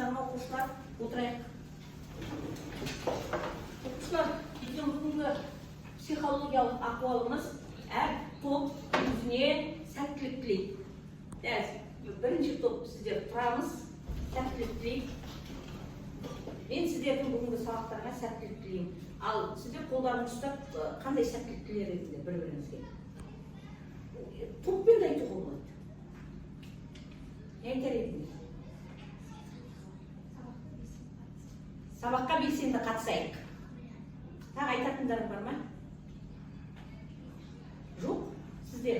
Армысыздар ма оқушылар? Отырайық. Оқушылар, біздің бүгінгі психологиялық ахуалымыз әр топ өзіне сәттілік тілейді. Бірінші топ сіздер тұрамыз, сәттілік тілейді. Мен сіздердің бүгінгі сабақтарға сәттілік тілеймін. Ал сіздер қолдарыңызды ұстап, қандай сәттілік тілер едіңдер бір-біріңізге? Топпен де айтуға болады. Не айтар едіңіз? Сабаққа белсенді қатысайық. Тағы айтатындарың бар ма? Жоқ? Сіздер?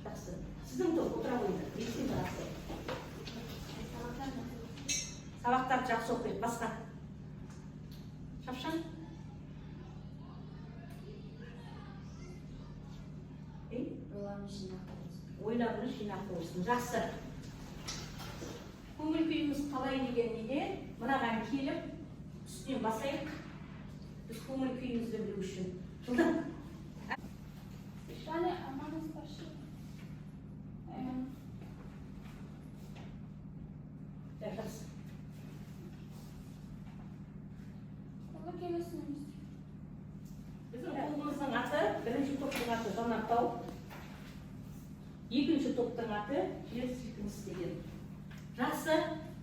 Жақсы. Сіздің топ отыра қойыңдар, белсенді қатысайық. Сабақтарды жақсы оқиық. Басқа? Шапшан? Ойларымыз жинақы болсын. Жақсы. Көңіл күйіміз қалай деген неде? Мынаған келіп, үстінен басайық. Біз көңіл күйімізді білу үшін. Жылдан? Шане, аманыз баршы. Жақсы. Қолы келесіңіз. Біздің қолымыздың аты, бірінші топтың аты Жанартау. Екінші топтың аты жер сілкінісі деген. Жақсы,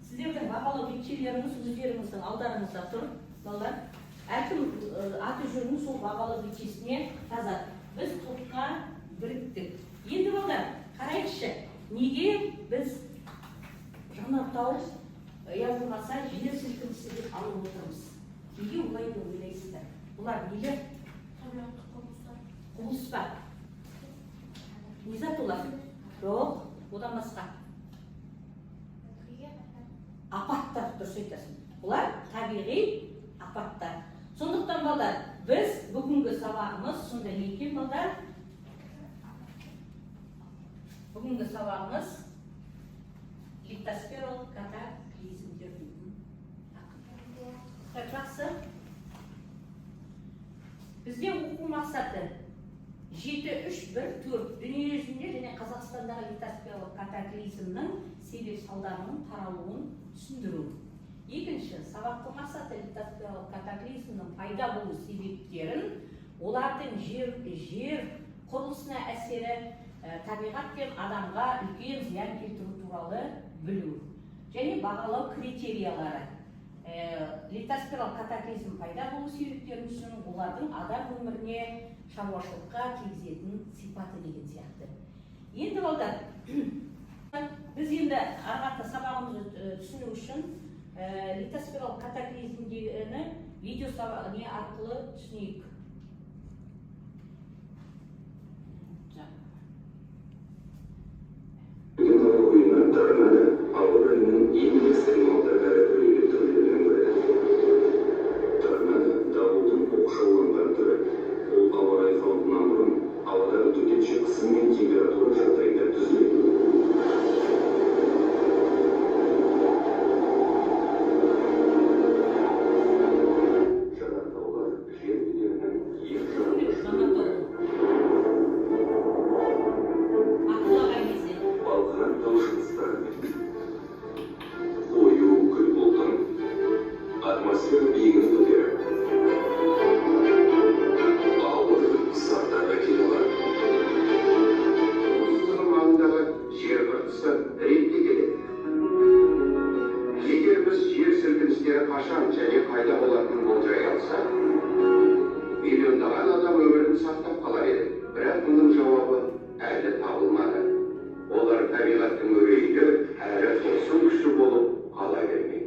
сіздердің бағалы бетшелеріңіз өздеріңіздің алдарыңызда тұр. Балалар, әркім аты жөнін сол бағалы бетшесіне жазады. Біз топқа біріктік. Енді балалар, қарайықшы, неге біз Жанартау болмаса жер сілкінісі деп алып отырмыз? Неге олай деп ойлайсыздар? Бұлар нелер? Құбылыс па? Не зат олар? Жоқ, одан басқа. Апаттар, дұрыс айтасың. Бұлар табиғи апаттар. Сондықтан балдар, біз бүгінгі сабағымыз, сонда не екен балдар? Бүгінгі сабағымыз литосфералық катаклизмдер дейтін тақырып. Жақсы. Бізде оқу мақсаты 7-3-1-4 дүниежүзінде және Қазақстандағы литосфералық катаклизмнің себеп салдарының таралуын түсіндіру. Екінші, сабақтың мақсаты литосфералық катаклизмнің пайда болу себептерін, олардың жер құрылысына әсері, табиғат пен адамға үлкен зиян келтіру туралы білу. Және бағалау критериялары. Литосфералық катаклизм пайда болу себептерін түсіну, олардың адам өміріне, шаруашылыққа тигізетін сипаты деген сияқты. Енді балдар, біз енді арғы сабағымызды түсіну үшін литосфералық катаклизмдегі видео сабағы арқылы түсінейік. Торнадо ауа райының ең экстремалды әрі үрейді түрлерінен бірі. Торнадо дауылдың оқшауланған түрі. Ол ауа райы фронтынан бұрын ауадағы төтенше қысым мен температура жағдайында түзіледі. Жанартаулар жер бедерінің ең жарқын балқыған тау жыныстары мен қою күл бұлтын атмосфера биігін көтеріп ауыр заттар әкеле алады. Осының маңындағы жер қыртысы ретке келеді. Егер біз жер сілкіністері қашан және қайда болатынын болжай алсақ, миллиондаған адам өмірін сақтап қалар еді. Бірақ мұның жауабы әлі табылмады. Олар табиғаттың үрейі әрі тылсым күші болып қала бермек.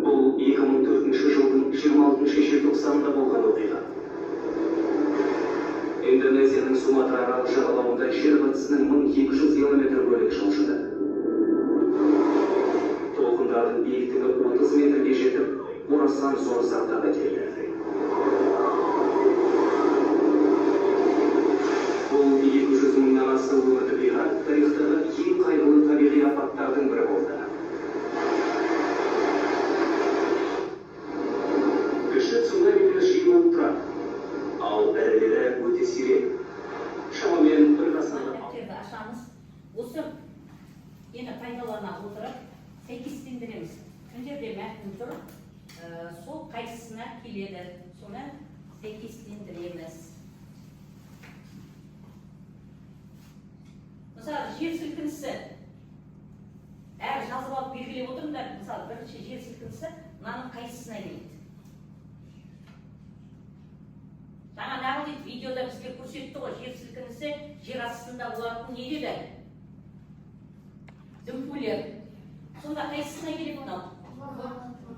Бұл 2004 жылдың 26 желтоқсанында болған оқиға. Индонезияның Суматра аралы жағалауында жер қыртысының 1200 километр бөлігі жылжыды. Толқындардың биіктігі 30 метрге жетіп, орасан зор зардап әкелді. Бұл 200 мыңнан астам өңірді бейғат тарихтағы ең қайғылы табиғи апаттардың бірі болды. Кіші цунамилер жиі болып тұрады, ал ірілері өте сирек. Шамамен бір ғасырда осы ені пайдалана отырып сәйкестендіреміз. Мына жерде мәтін тұр, сол қайсысына келеді, соны сәйкестендіреміз. Мысалы, жер сілкінісі әр жазып алып белгілеп отырыңдар. Мысалы, бірінші жер сілкінісі мынаның қайсысына келеді. Жаңа нағыл дейді, видеода бізге көрсетті ғой, жер сілкінісі жер астында болатын не деді? Дүмпулер. Сонда қайсысына келеді мынау?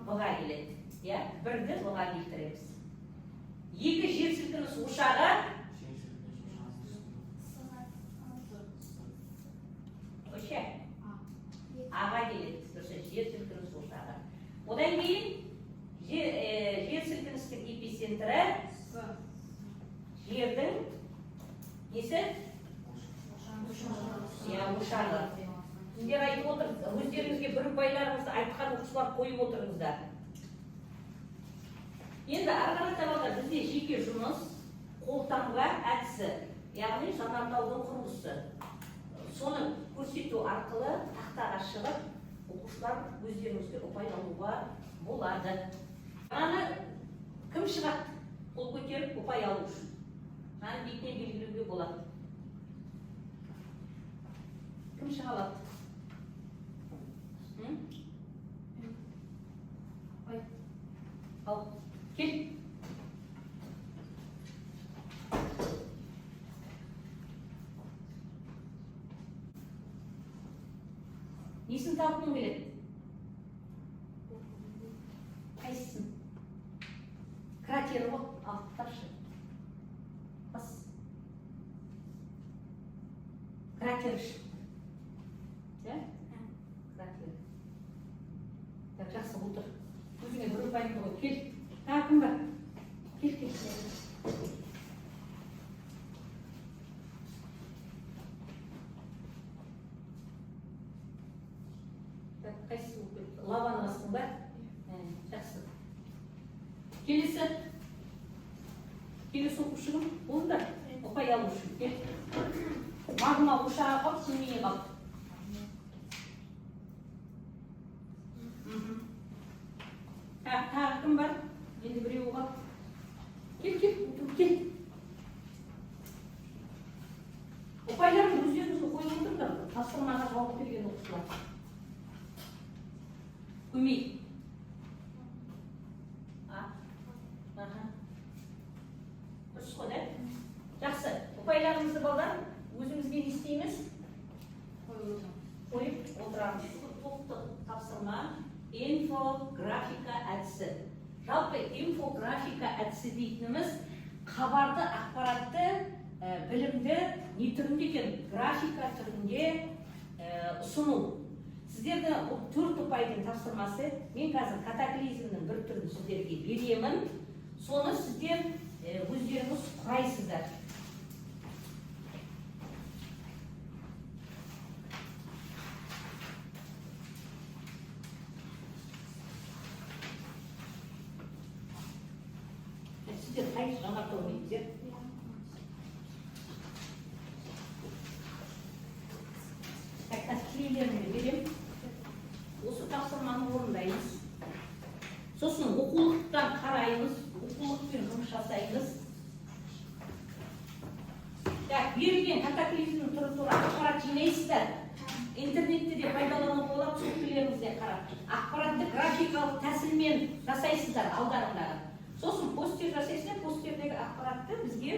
Бұға келеді. Бірді бұға келтіреміз. Екі жер сілкініс ошағы аға келеді. Жер сілкініс ошағы. Одан кейін жер сілкіністің эпицентрі жердің несі? Ошағы. Сіздер айтып отырыңыз, өздеріңізге бір байларыңызды айтқан оқушылар қойып отырыңыздар. Енді ары қарата бізде жеке жұмыс, қолтаңба әдісі, яғни жанартаудың құрылысы. Соны көрсету арқылы тақтаға шығып, оқушылар өздеріңізге пайдалануға болады. Аны кім шығады? Қол көтеріп ұпай алу үшін. Аны бетіне белгілеуге болады. Кім шыға алады? Ал, кел. Несін тапқың келеді? Қайсысын? Кратері ғой, алып тапшы. Бас. Кратер үшін. Кратер. Жақсы отыр. Өзіңе бір ұпайыңды ғой. Кел. Кім бар? Кел. Қайсысы болып кетті? Лаваны астың ба? Жақсы. Келесі оқушының болыңдар. Ұпай алу үшін. Кел. Магма ошаға қалып, сүмейе қалып. Тағы кім бар? Енді біреуі қалып. Кел. Ұпайларын өздеріңізді қойып отырыңдар. Тапсырмаға жауап берген оқушылар. Көмей. Дұрыс қой, да? Жақсы. Ұпайларыңызды балдар, өзімізге не істейміз? Қойып отырамыз. Топтық тапсырма инфографика әдісі. Жалпы инфографика әдісі дейтініміз хабарды, ақпаратты, білімді не түрінде екен? Графика түрінде ұсыну. Сіздерді 4 ұпайдың тапсырмасы, мен қазір катаклизмнің бір түрін сіздерге беремін. Соны сіздер өздеріңіз құрайсыздар. Сіздер қайсы жаңартау дейсіздер? Клейлерімді берем. Осы тапсырманы орындаймыз. Сосын оқулықтан қараймыз, оқулықпен жұмыс жасаймыз. Берілген катаклизмнің түрі туралы ақпарат жинайсыздар. Интернетте де пайдалану болады, сөйлеріңізден қарап. Ақпаратты графикалық тәсілмен жасайсыздар алдарыңдағы. Сосын постер жасайсыздар, постердегі ақпаратты бізге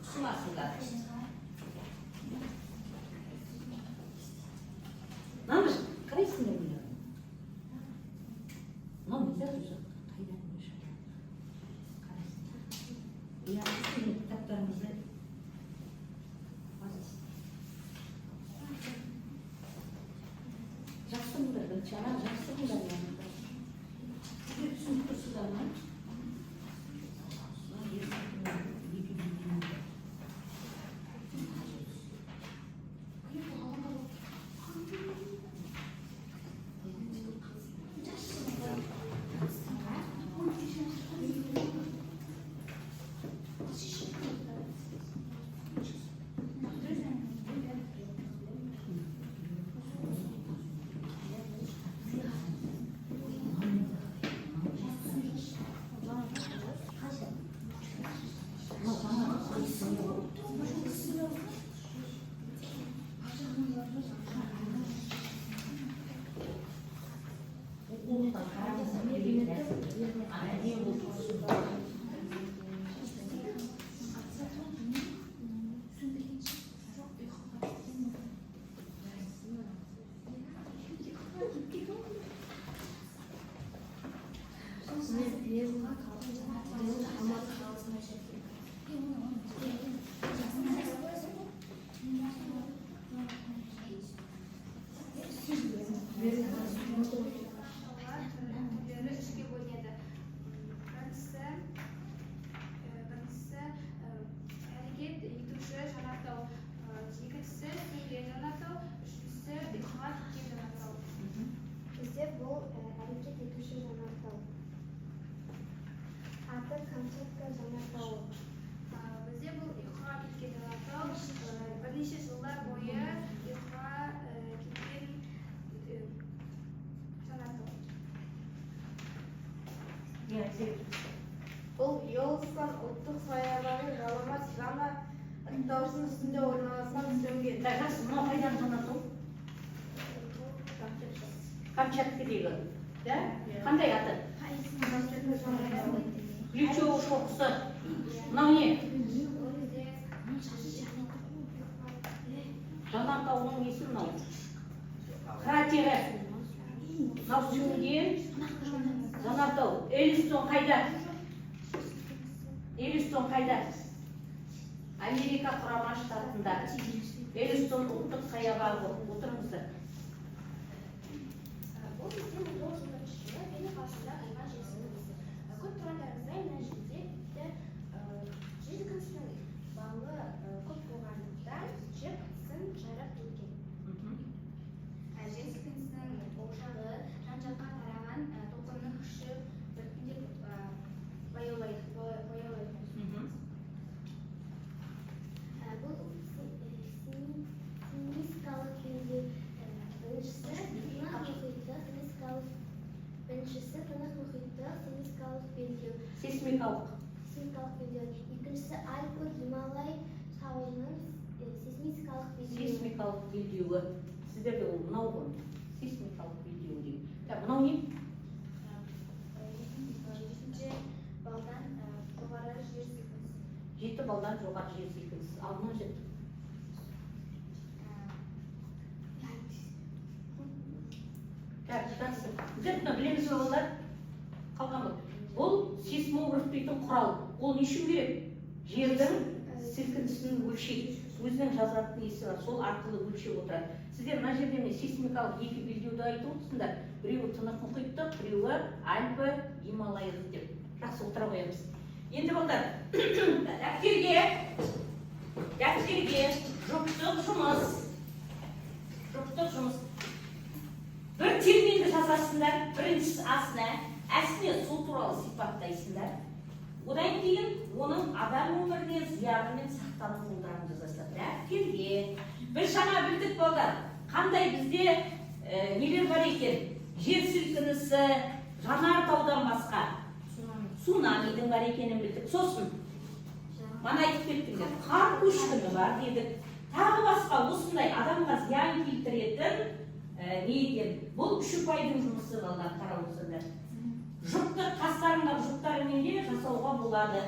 ұсынасыздар. Намыш, қарайсыңдар мені? Мынау нелер өзі? Қайдан өші? Қарайсыңдар. Сіздің кітаптарыңызды жақсы мұндар, жаңа жақсы мұндар. Сіздер түсініп тұрсыздар ма? Бұл Йеллоустон ұлттық саябағы ғаламат жаңа тауының үстінде орналасқан сөмген. Жақсы, мынау қайдан жанату? Камчаткадегі. Да? Қандай аты? Ключевой шоқысы. Мынау не? Жанартауының несі мынау? Кратері. Мынау сүңген. Жанартау. Элистон қайда? Элистон қайда? Америка құрама штатында. Элистон ұлттық саябағы. Отырыңыздар. Бұл біздің 1904 жылы Бені қаласында қайған жесігіміз. Көп тұрғандарыңыздай мына жерде жезігіміздің балы көп болғандықтан жер қысын жарап кеткен. Жезігіміздің ошағы жан-жаққа тараған толқынның күші біртіндеп баяулайды. Бұл сейсмикалық белдеу. Біріншісі Тынық мұхиты сейсмикалық белдеу. Сейсмикалық. Екіншісі Альпі Гималай тауының сейсмикалық белдеуі. Сейсмикалық белдеуі. Сіздерде ол мынау ғой. Сейсмикалық белдеуі дейді. Мынау не? Жеті балдан жоғары жер 7 балдан жоғары жер сілкінісі. сілкінісі. Ал мына жер. Жақсы. Біздер білеміз бе балалар? Қалған бұл. Бұл сейсмограф дейтін құрал. Ол не үшін керек? Жердің сілкінісін өлшейді. Өзінің жазатын несі бар. Сол арқылы өлшеп отырады. Сіздер мына жерде сейсмикалық екі белдеуді айтып отырсыңдар. Біреуі Тынық мұхиттық, біреуі Альпі Гималай деп. Жақсы, отыра қоямыз. Енді балдар, дәптерге жұптық жұмыс. Бір терминді жазасыңдар, біріншісі әсіне сол туралы сипаттайсыңдар. Одан кейін оның адам өміріне зияны мен сақтану жолдарын жазасыңдар. Дәптерге. Біз жаңа білдік балдар, қандай бізде нелер бар екен? Жер сілкінісі, жанартаудан басқа. Цунамидің бар екенін білдік. Сосын, мана айтып кеттіңдер, қар көшкіні бар дедік. Тағы басқа осындай адамға зиян келтіретін не екен? Бұл үш ұпайдың жұмысы балдар, қарап отырсыңдар. Жұпты қастарындағы жұптарымен де жасауға болады.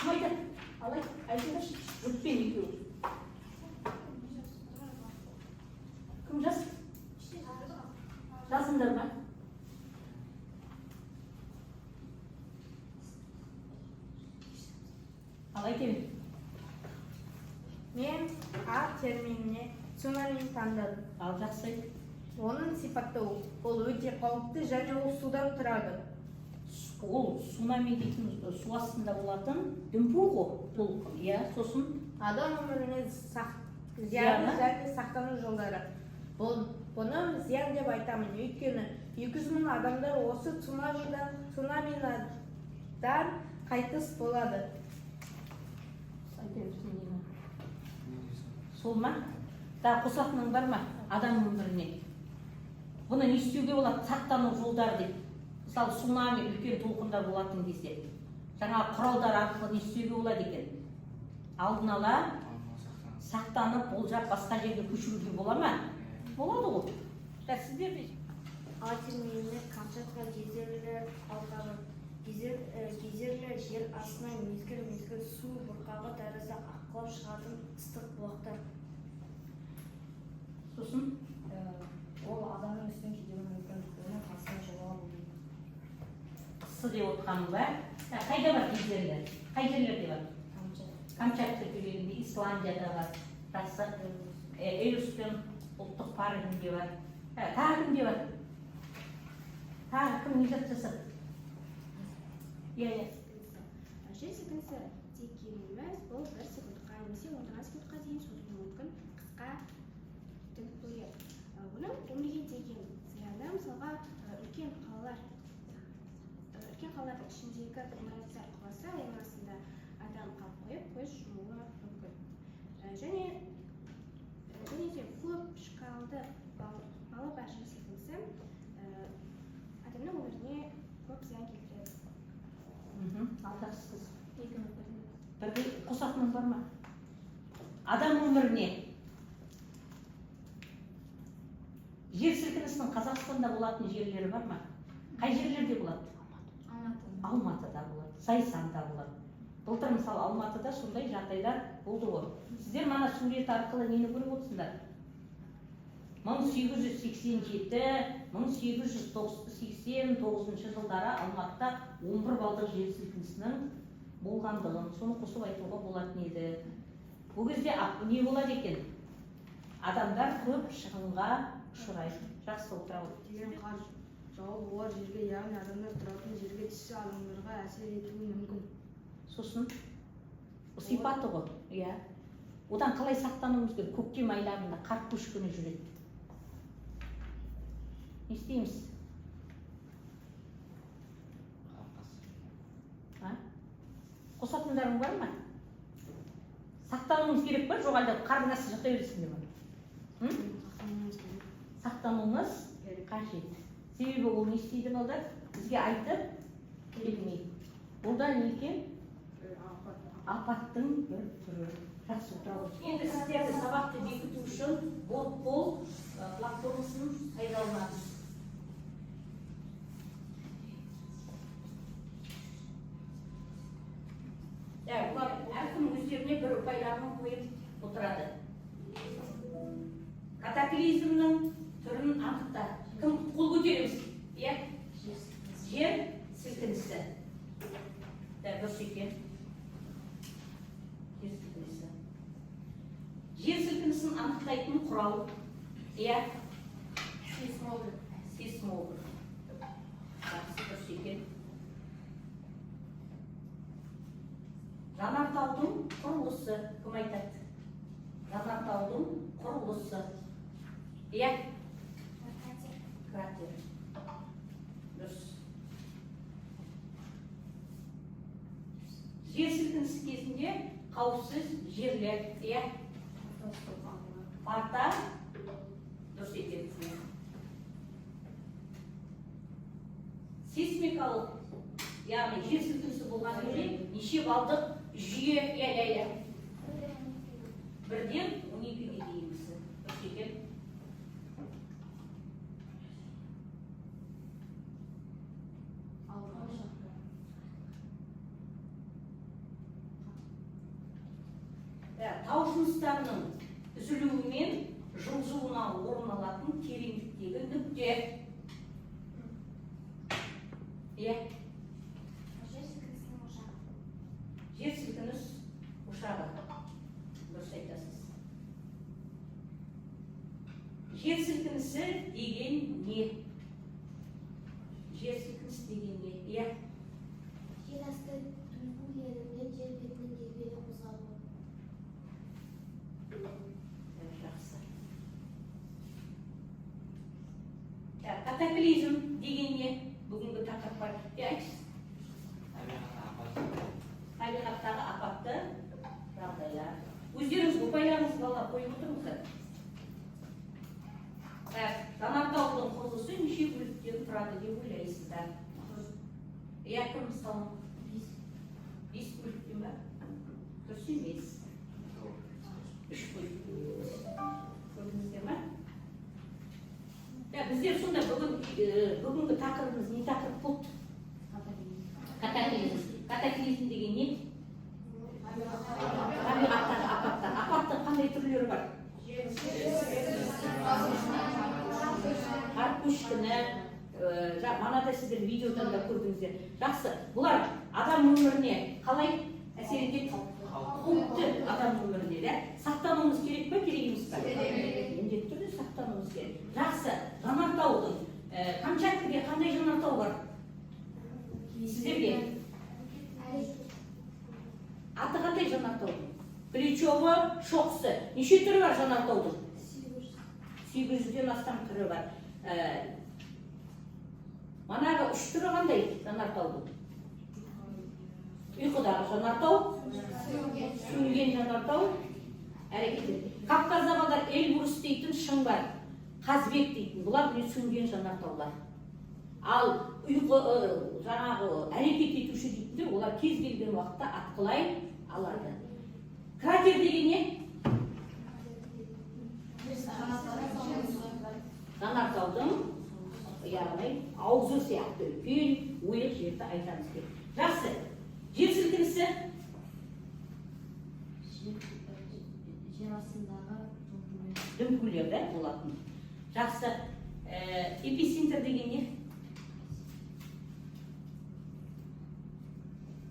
Кім айтады? Алай, айтыңдаршы. Жұппен екеуі. Кім жаз? Жазыңдар ма? Алай кемін. Мен А терминіне цунамині таңдадым. Ал жақсы. Оның сипаттауы ол өте қауіпті және ол судан тұрады. Ол цунами дейтін су астында болатын дүмпу ғой. Иә, сосын Адам өміріне Зияны? зияны және сақтану жолдары. Бұны зиян деп айтамын, өйткені 200 мың адамдар осы цунамидан қайтыс болады. сол ма? Да, қосатының бар ма? Адам өміріне. Бұны не істеуге болады? Сақтану жолдары деп. Мысалы, цунами үлкен толқындар болатын кезде. Жаңа құралдар арқылы не істеуге болады екен? Алдын ала сақтанып, болжап басқа жерге көшіруге бола ма? Болады ғой. Сіздер де. А термині Камчатка гейзерлі алқабы. Гейзерлі жер астынан мезгіл су бұрқағы тәрізді аққылап шығатын ыстық бұлақтар. Сосын Ол адамның үстін кедеуі мүмкін, оның қасына жолауы болады. қысы деп отқаным ба? Қайда бар гейзерлер? Қай жерлерде бар? Камчатка түбегінде, Исландияда бар. Элюстен ұлттық паркінде бар. Тағы кімде бар? Тағы кім не жасады? Иә. Жер сілкінісі тек келмес, бұл 1 секундқа немесе 10 секундқа дейін созылуы мүмкін қысқа төніп көреді. Оның өмірге деген зияны мысалға үлкен қалалардың ішіндегі ғимараттар құласа, аяғында адам қалып қойып көз жұмуы мүмкін. және де көп шкалды балы бар жер сілкінісі адамның өміріне көп зиян келтіреді. Алдақсыз. Екінің Бірге қосатының бар ма? Адам өміріне жер сілкінісінің Қазақстанда болатын жерлері бар ма? Қай жерлерде болады? Алматыда болады, Зайсанда болады. Былтыр мысалы Алматыда сондай жағдайлар болды ғой. Сіздер мана сурет арқылы нені көріп отырсыңдар? 1887-1889 жылдары Алматыда 11 балдық жер сілкінісінің болғандығын, соны қосып айтуға болатын еді. Бұл кезде не болады екен? Адамдар көп шығынға ұшырайды. Жақсы отыра отыр. Деген қар жауып олар жерге, яғни адамдар тұратын жерге түссе адамдарға әсер етуі мүмкін. Сосын сипаты ғой, иә. Одан қалай сақтануымыз керек? Көктем айларында қар көшкіні жүреді. Не істейміз? Қосатындарың бар ма? Сақтануымыз керек па? Жоқ әлде қардың астында жата бересің бе? Сақтануымыз қажет. Себебі ол не істейді балдар? Бізге айтып келмейді. Бұл да не екен? Апаттың бір түрі. Жақсы отыра отырсыз. Енді сіздерді сабақты бекіту үшін бол платформасын пайдаланамыз. Бұлар әркім өздеріне бір ұпайларын қойып отырады. Катаклизмнің түрін анықта. Кім қол көтереміз? Жер сілкінісі. Дұрыс екен. Жер сілкінісін анықтайтын құрал. Сейсмограф. Дұрыс екен. Жанартаудың құрылысы. Кім айтады? Жанартаудың құрылысы. Кратер. Дұрыс. Жер сілкінісі кезінде қауіпсіз жерлер. Парта. Дұрыс екен. Сейсмикалық, яғни жер сілкінісі болған кезде неше балдық жүйе, бірден 12-ге дейінгі. Дұрыс екен. Тау жыныстарының үзілуімен жылжуына орын алатын тереңдіктегі нүкте. Жер сілкінісінің ошағы. Жер сілкініс ошағы. Дұрыс айтасыз. Жер сілкінісі деген не? Жер сілкінісі деген не? Жер асты дүмпулерінде жер бетінің дербелі қозғалуы. Жақсы. Катаклизм деген не? Бүгінгі тақырып бар. Айтыңыз. Табиғаттағы апатты жағдайлар. Өздеріңіз ұпайларыңыз бала қойып отырыңыздар. Жанартаудың құрылысы неше бөліктен тұрады деп ойлайсыздар? Кім мысалы? 5 бөліктен ба? Дұрыс емес. 3 бөлік. Көрдіңіздер ма? Біздер сонда бүгінгі тақырыбымыз не тақырып болды? Катаклизм. Катаклизм деген не? Табиғаттағы апаттар. Апаттың қандай түрлері бар? Қар көшкіні, манада сіздер видеодан да көрдіңіздер. Жақсы, бұлар адам өміріне қалай әсер етеді? Қауіпті адам өміріне. Сақтануымыз керек па, керек емес па? Міндетті түрде сақтануымыз керек. Жақсы, жанартаудың Камчаткаде қандай жанартау бар? Сіздерге? Аты қандай жанартаудың? Плечовы, шоқсы. Неше түрі бар жанартаудың? 800-ден астам түрі бар. Манағы 3 түрі қандай жанартаудың? Ұйқыдағы жанартау, сүңген жанартау, әрекет. Кавказда балдар Эльбрус дейтін шың бар, Қазбек дейтін, бұлар міне сөнген жанартаулар. Ал жаңағы әрекет етуші дейтіндер, олар кез келген уақытта атқылай алады. Кратер деген не? Жанартаудың яғни аузы сияқты үлкен ойық жерді айтамыз деп. Жақсы. Жер сілкінісі? Жер астындағы Дүмпулер болатын. Жақсы. Эпицентр деген не?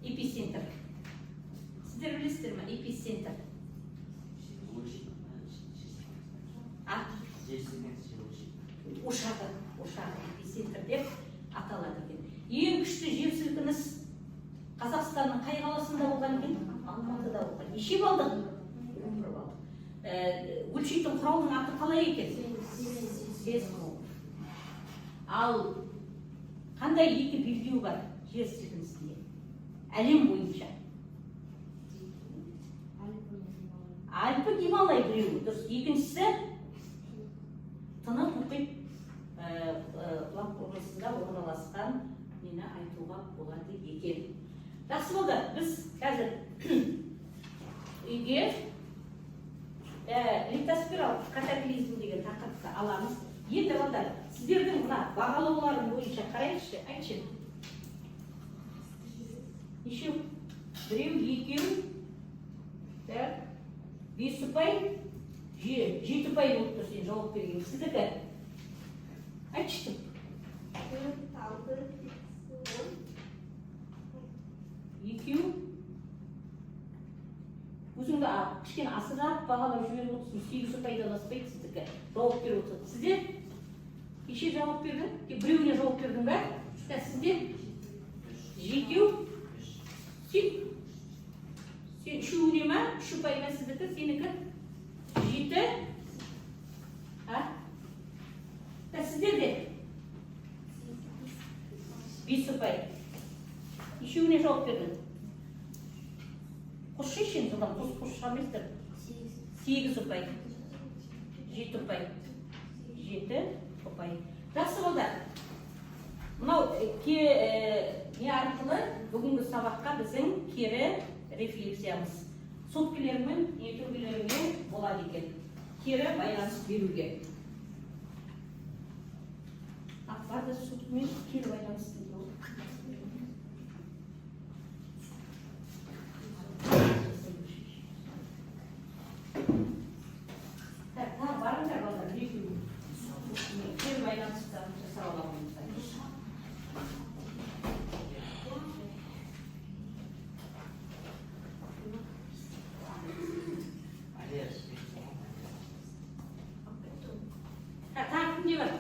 Эпицентр. Сіздер білесіздер ме? Эпицентр. Ошағы эпицентр деп аталады екен. Ең күшті жер сілкініс Қазақстанның қай қаласында болған екен? Алматыда болған. Неше балдық? 11 балдық. Өлшейтін құралының аты қалай екен? Сейсмограф. Ал қандай екі белдеу бар жер сілкінісінде? Әлем бойынша. Альпі Гималай біреуі. Дұрыс. Екіншісі Тынық мұхит платформасында орналасқан мені айтуға болады екен. Жақсы болды. Біз қазір үйге литосфералық катаклизм деген тақырыпты аламыз. Енді балдар, сіздердің мына бағалауларың бойынша қарайықшы, айтшы. Нешеу? Біреу, екеу, бес ұпай, 7 ұпай болып тұр, сен жауап берген. Сіздікі? Айтшы. 4, 6, 2. Өзіңді кішкене асырап бағалап жіберіп отырсың. 8 ұпайдан аспайды сіздікі. Жауап беріп отырсың. Сіздер? Кеше жауап бердің? Біреуіне жауап бердің бе? Сіздер? 7. Сен үшеуіне ма? 3 ұпай ма сіздікі? Сенікі? 7. Сіздер де? 5 ұпай. Үшеуіне жауап бердің? Қосшы ешен жылдан, қос шығаместір. 8 ұпай. 7 ұпай. 7 ұпай. Жақсы болды. Мынау не арқылы бүгінгі сабаққа біздің кері рефлексиямыз. Соткелермен, нетөгелермен болады екен. Кері байланыс беруге. Ақпарды соткемен кері байланыс беруге. Барыңдар балдар, кері байланыстарын жасап аламыз. Не бар?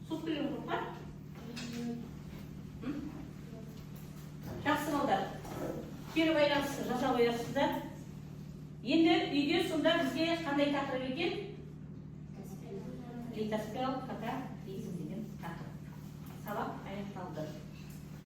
Соткелер жоқ па? Жақсы балдар. Кері байланысты жасап қоясыздар. Енді үйде сонда бізге қандай тақырып екен? Литосфералық